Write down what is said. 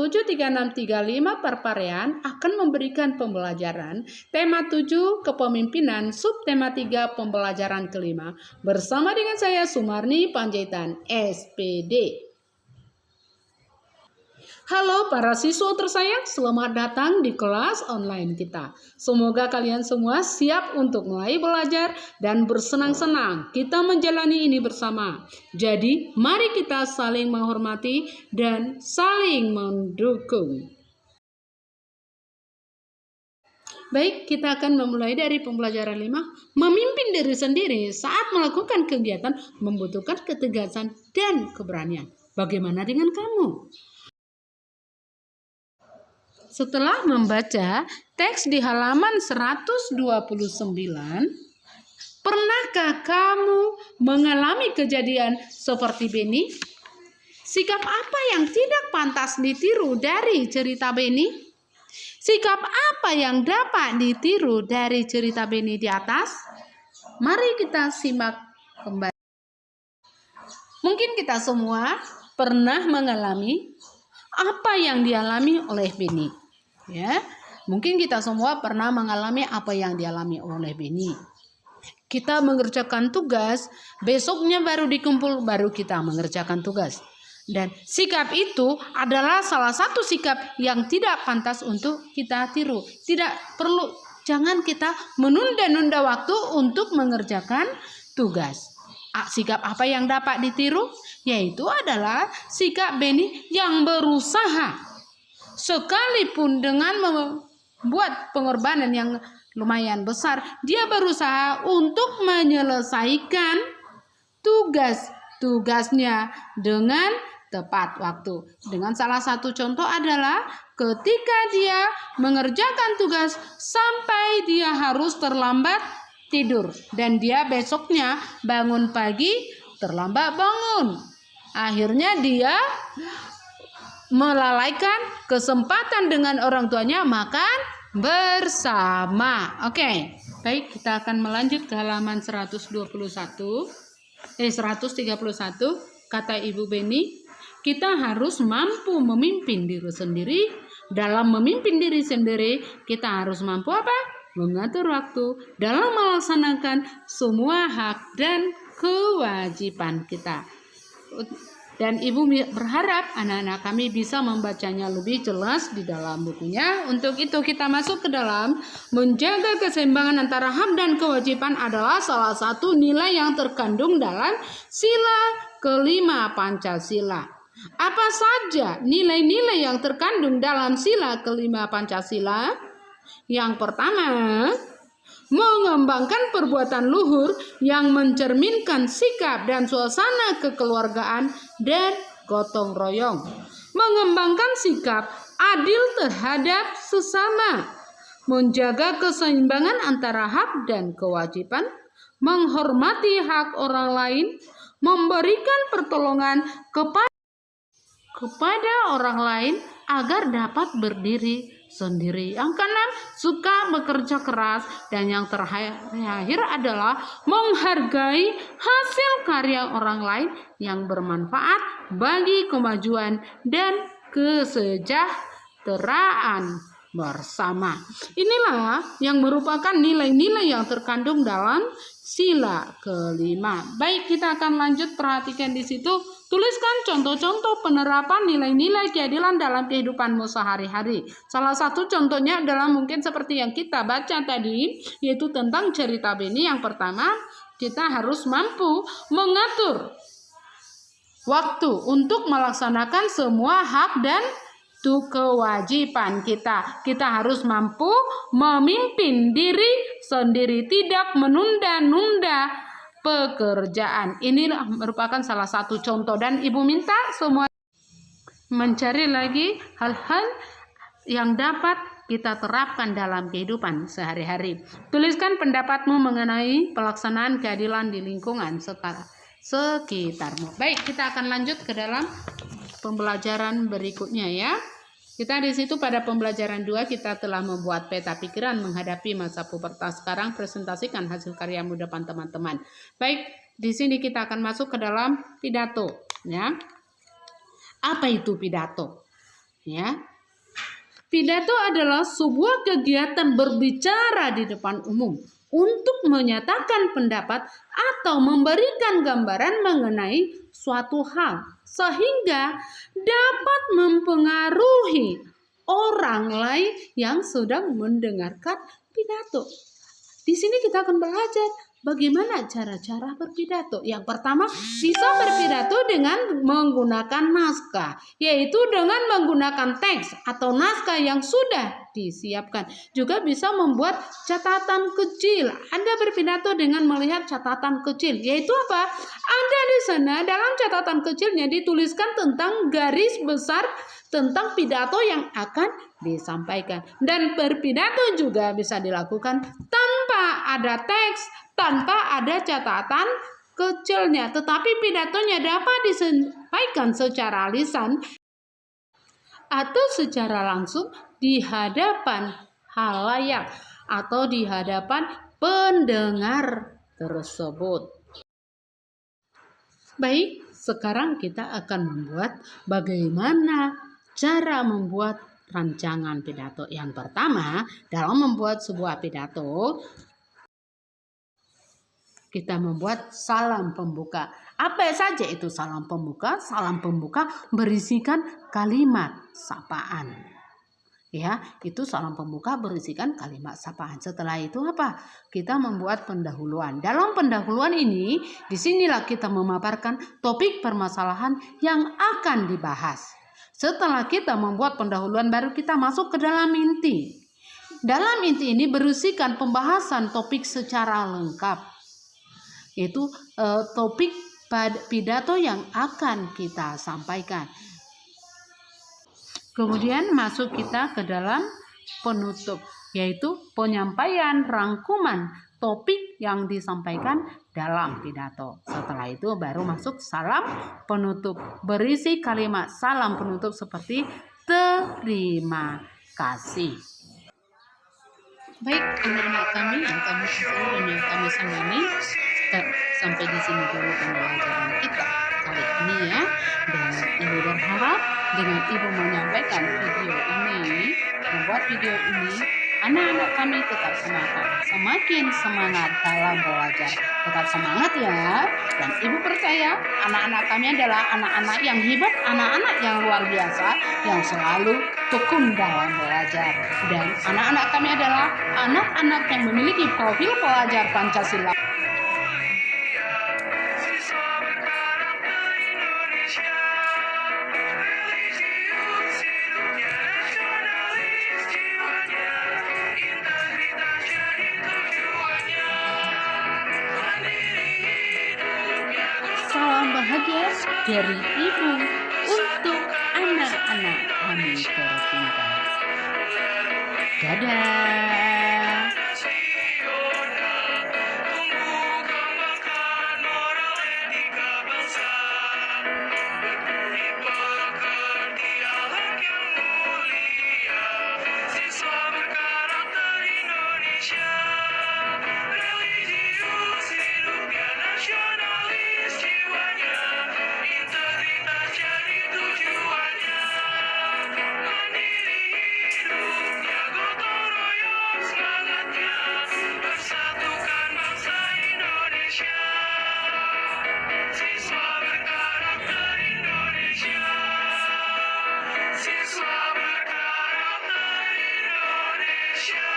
73635 Perparean akan memberikan pembelajaran tema 7 kepemimpinan, subtema 3 pembelajaran kelima bersama dengan saya Sumarni Panjaitan, SPD. Halo para siswa tersayang, selamat datang di kelas online kita. Semoga kalian semua siap untuk mulai belajar dan bersenang-senang kita menjalani ini bersama. Jadi, mari kita saling menghormati dan saling mendukung. Baik, kita akan memulai dari pembelajaran 5. Memimpin diri sendiri saat melakukan kegiatan membutuhkan ketegasan dan keberanian. Bagaimana dengan kamu? Setelah membaca teks di halaman 129, pernahkah kamu mengalami kejadian seperti Beni? Sikap apa yang tidak pantas ditiru dari cerita Beni? Sikap apa yang dapat ditiru dari cerita Beni di atas? Mari kita simak kembali. Mungkin kita semua pernah mengalami apa yang dialami oleh Beni. Ya, mungkin kita semua pernah mengalami apa yang dialami oleh Beni. Kita mengerjakan tugas, besoknya baru dikumpul, baru kita mengerjakan tugas. Dan sikap itu adalah salah satu sikap yang tidak pantas untuk kita tiru. Tidak perlu, jangan kita menunda-nunda waktu untuk mengerjakan tugas. Sikap apa yang dapat ditiru? Yaitu adalah sikap Beni yang berusaha. Sekalipun dengan membuat pengorbanan yang lumayan besar, dia berusaha untuk menyelesaikan tugasnya dengan tepat waktu. Dengan salah satu contoh adalah ketika dia mengerjakan tugas sampai dia harus terlambat tidur. Dan dia besoknya bangun pagi terlambat bangun. Akhirnya dia melalaikan kesempatan dengan orang tuanya makan bersama. Oke, baik, kita akan melanjut ke halaman 131. 131. Kata Ibu Beni, kita harus mampu memimpin diri sendiri. Dalam memimpin diri sendiri, kita harus mampu apa? Mengatur waktu dalam melaksanakan semua hak dan kewajiban kita. Dan Ibu berharap anak-anak kami bisa membacanya lebih jelas di dalam bukunya. Untuk itu kita masuk ke dalam menjaga keseimbangan antara hak dan kewajiban adalah salah satu nilai yang terkandung dalam sila kelima Pancasila. Apa saja nilai-nilai yang terkandung dalam sila kelima Pancasila? Yang pertama, mengembangkan perbuatan luhur yang mencerminkan sikap dan suasana kekeluargaan dan gotong royong. Mengembangkan sikap adil terhadap sesama. Menjaga keseimbangan antara hak dan kewajiban. Menghormati hak orang lain. Memberikan pertolongan kepada orang lain agar dapat berdiri sendiri. Yang keenam, suka bekerja keras. Dan yang terakhir adalah menghargai hasil karya orang lain yang bermanfaat bagi kemajuan dan kesejahteraan bersama. Inilah yang merupakan nilai-nilai yang terkandung dalam sila kelima. Baik, kita akan lanjut, perhatikan di situ. Tuliskan contoh-contoh penerapan nilai-nilai keadilan dalam kehidupanmu sehari-hari. Salah satu contohnya adalah mungkin seperti yang kita baca tadi, yaitu tentang cerita Beni. Yang pertama, kita harus mampu mengatur waktu untuk melaksanakan semua hak dan kewajiban kita. Kita harus mampu memimpin diri sendiri, tidak menunda-nunda pekerjaan. Ini merupakan salah satu contoh, dan Ibu minta semua mencari lagi hal-hal yang dapat kita terapkan dalam kehidupan sehari-hari. Tuliskan pendapatmu mengenai pelaksanaan keadilan di lingkungan sekitarmu. Baik, kita akan lanjut ke dalam pembelajaran berikutnya ya. Kita di situ pada pembelajaran 2 kita telah membuat peta pikiran menghadapi masa pubertas. Sekarang presentasikan hasil karyamu depan teman-teman. Baik, di sini kita akan masuk ke dalam pidato ya. Apa itu pidato? Ya. Pidato adalah sebuah kegiatan berbicara di depan umum untuk menyatakan pendapat atau memberikan gambaran mengenai suatu hal sehingga dapat mempengaruhi orang lain yang sedang mendengarkan pidato. Di sini kita akan belajar bagaimana cara-cara berpidato. Yang pertama, bisa berpidato dengan menggunakan naskah, yaitu dengan menggunakan teks atau naskah yang sudah disiapkan. Juga bisa membuat catatan kecil. Anda berpidato dengan melihat catatan kecil, yaitu apa? Ada di sana dalam catatan kecilnya dituliskan tentang garis besar tentang pidato yang akan disampaikan. Dan berpidato juga bisa dilakukan tanpa ada teks, tanpa ada catatan kecilnya, tetapi pidatonya dapat disampaikan secara lisan atau secara langsung di hadapan halayak atau di hadapan pendengar tersebut. Baik, sekarang kita akan membuat bagaimana cara membuat rancangan pidato. Yang pertama, dalam membuat sebuah pidato, kita membuat salam pembuka. Apa saja itu salam pembuka? Salam pembuka berisikan kalimat sapaan. Ya, itu salam pembuka berisikan kalimat sapaan. Setelah itu apa? Kita membuat pendahuluan. Dalam pendahuluan ini, disinilah kita memaparkan topik permasalahan yang akan dibahas. Setelah kita membuat pendahuluan, baru kita masuk ke dalam inti. Dalam inti ini berisikan pembahasan topik secara lengkap. Itu topik pidato yang akan kita sampaikan. Kemudian masuk kita ke dalam penutup, yaitu penyampaian rangkuman topik yang disampaikan dalam pidato. Setelah itu baru masuk salam penutup, berisi kalimat salam penutup seperti terima kasih. Baik, anak-anak kami yang kami kasih dan yang kami sayangi, sampai di sini dulu pembelajaran kita kali ini ya. Dan Ibu berharap dengan Ibu menyampaikan video ini, membuat video ini, anak-anak kami tetap semangat, semakin semangat dalam belajar. Tetap semangat ya. Dan Ibu percaya anak-anak kami adalah anak-anak yang hebat, anak-anak yang luar biasa, yang selalu tekun dalam belajar. Dan anak-anak kami adalah anak-anak yang memiliki profil pelajar Pancasila. Salam bahagia dari Ibu untuk anak-anak kami tercinta. Dadah. Siswa berkarakter Indonesia.